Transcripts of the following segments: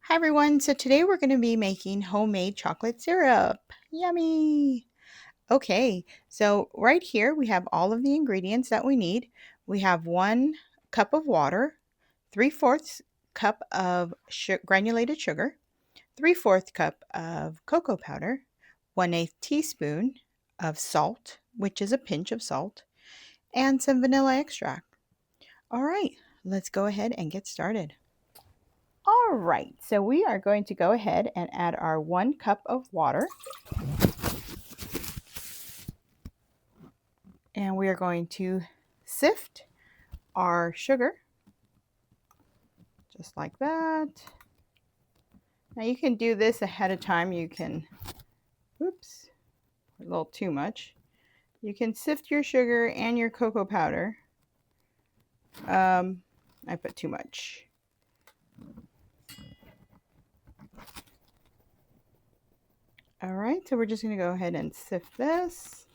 Hi everyone, so today we're going to be making homemade chocolate syrup. Yummy! Okay, so right here we have all of the ingredients that we need. We have 1 cup of water, 3/4 cup of granulated sugar, 3/4 cup of cocoa powder, 1/8 teaspoon of salt, which is a pinch of salt, and some vanilla extract. All right, let's go ahead and get started. All right, so we are going to go ahead and add our 1 cup of water. And we are going to sift our sugar, just like that. Now you can do this ahead of time. You can, oops, a little too much. You can sift your sugar and your cocoa powder. I put too much. All right, so we're just going to go ahead and sift this.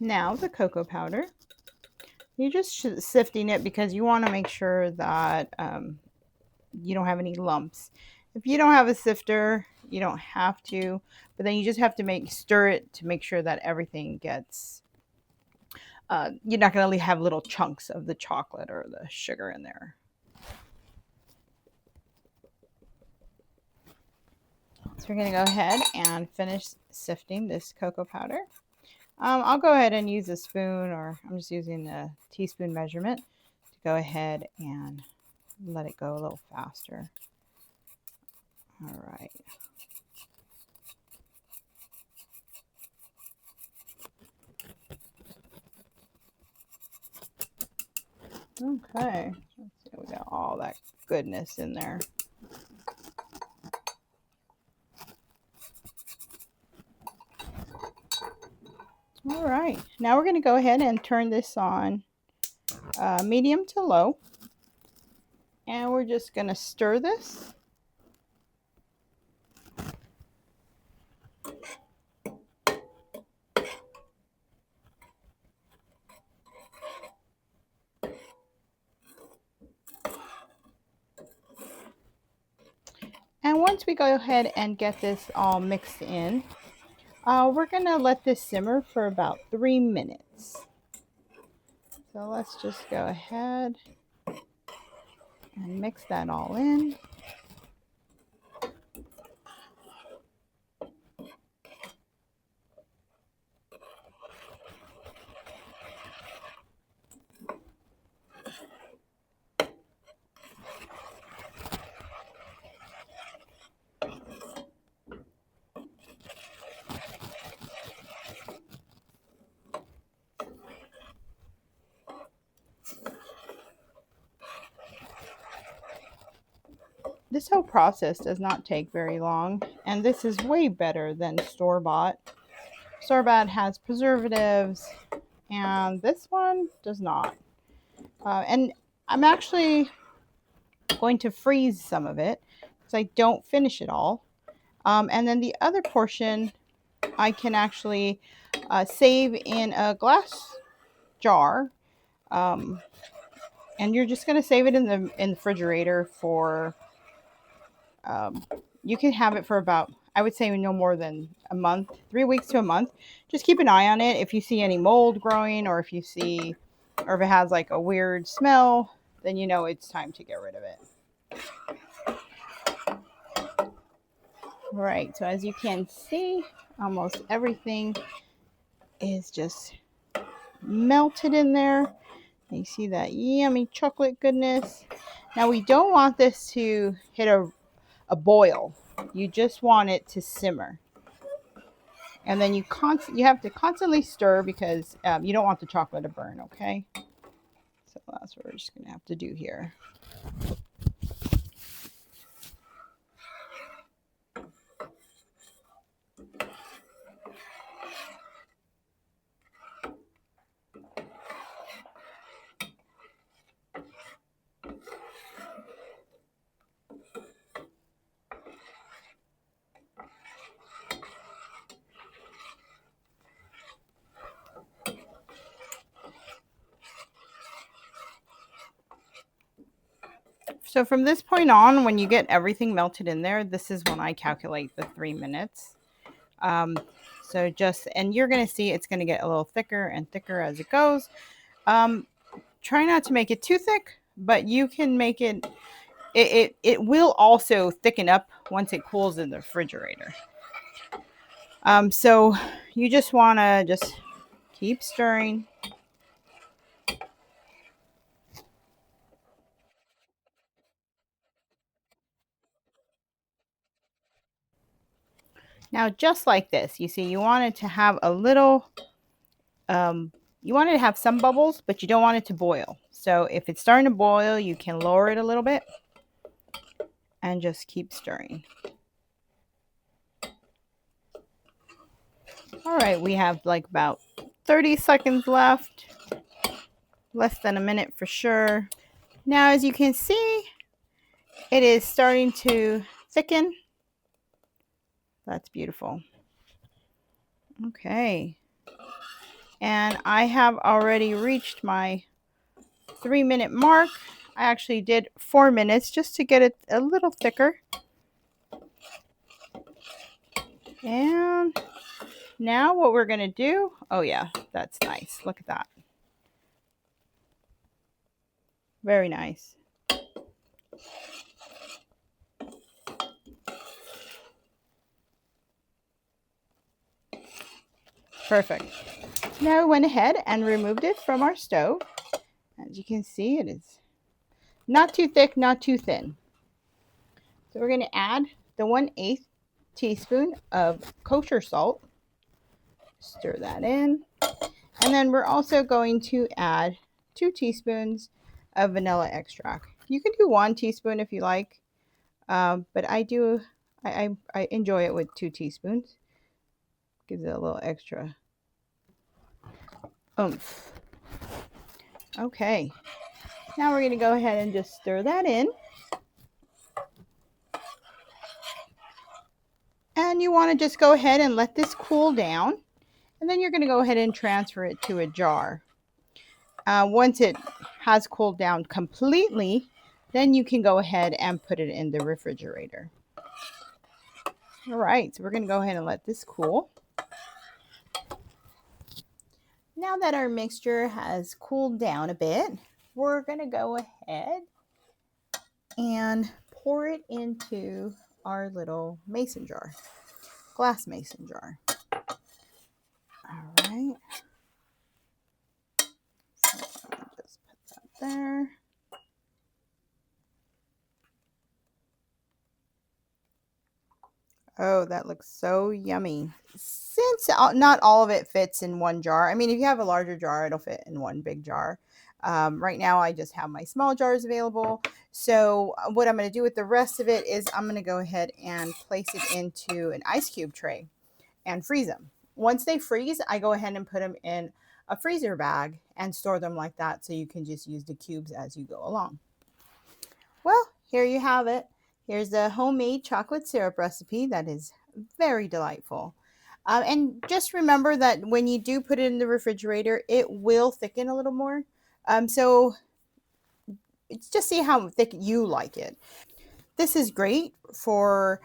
Now the cocoa powder. You're just sifting it because you want to make sure that you don't have any lumps. If you don't have a sifter, you don't have to, but then you just have to stir it to make sure that everything gets, you're not going to have little chunks of the chocolate or the sugar in there. So we're going to go ahead and finish sifting this cocoa powder. I'll go ahead and use a spoon, or I'm just using a teaspoon measurement to go ahead and let it go a little faster. All right. Okay, let's see, we got all that goodness in there. All right, now we're going to go ahead and turn this on medium to low. And we're just going to stir this. And once we go ahead and get this all mixed in, we're going to let this simmer for about 3 minutes. So let's just go ahead and mix that all in. This whole process does not take very long, and this is way better than store-bought. Store-bought has preservatives, and this one does not. And I'm actually going to freeze some of it because I don't finish it all. And then the other portion I can actually save in a glass jar. And you're just going to save it in the refrigerator for, you can have it for about, I would say no more than a month, 3 weeks to a month. Just keep an eye on it. If you see any mold growing, or if you see, or if it has like a weird smell, then you know it's time to get rid of it. Right, so as you can see, almost everything is just melted in there. You see that yummy chocolate goodness. Now we don't want this to hit a boil. You just want it to simmer. And then you have to constantly stir because you don't want the chocolate to burn, okay? So that's what we're just going to have to do here. So from this point on, when you get everything melted in there, this is when I calculate the 3 minutes. Um, so just, and you're going to see it's going to get a little thicker and thicker as it goes. Try not to make it too thick, but you can make it will also thicken up once it cools in the refrigerator. So you just want to just keep stirring. Now, just like this, you see, you want it to have a little, you want it to have some bubbles, but you don't want it to boil. So if it's starting to boil, you can lower it a little bit and just keep stirring. All right, we have like about 30 seconds left, less than a minute for sure. Now, as you can see, it is starting to thicken. That's beautiful. Okay. And I have already reached my 3-minute mark. I actually did 4 minutes just to get it a little thicker. And now what we're going to do, oh yeah, that's nice. Look at that. Very nice. Perfect. Now we went ahead and removed it from our stove. As you can see, it is not too thick, not too thin. So we're going to add the 1/8 teaspoon of kosher salt. Stir that in. And then we're also going to add 2 teaspoons of vanilla extract. You can do 1 teaspoon if you like, but I enjoy it with 2 teaspoons. Gives it a little extra oomph. Okay, now we're going to go ahead and just stir that in. And you want to just go ahead and let this cool down. And then you're going to go ahead and transfer it to a jar. Once it has cooled down completely, then you can go ahead and put it in the refrigerator. All right, so we're going to go ahead and let this cool. Now that our mixture has cooled down a bit, we're going to go ahead and pour it into our little mason jar, glass mason jar. All right. So let me just put that there. Oh, that looks so yummy. Since not all of it fits in one jar, I mean, if you have a larger jar, it'll fit in one big jar. Right now, I just have my small jars available. So what I'm going to do with the rest of it is I'm going to go ahead and place it into an ice cube tray and freeze them. Once they freeze, I go ahead and put them in a freezer bag and store them like that so you can just use the cubes as you go along. Well, here you have it. Here's the homemade chocolate syrup recipe that is very delightful. And just remember that when you do put it in the refrigerator, it will thicken a little more. So just see how thick you like it. This is great for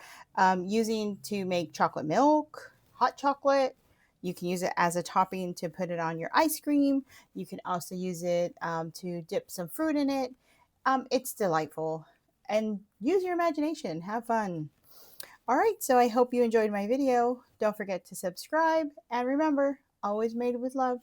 using to make chocolate milk, hot chocolate. You can use it as a topping to put it on your ice cream. You can also use it to dip some fruit in it. It's delightful. And use your imagination. Have fun. All right, so I hope you enjoyed my video. Don't forget to subscribe. And remember, always made with love.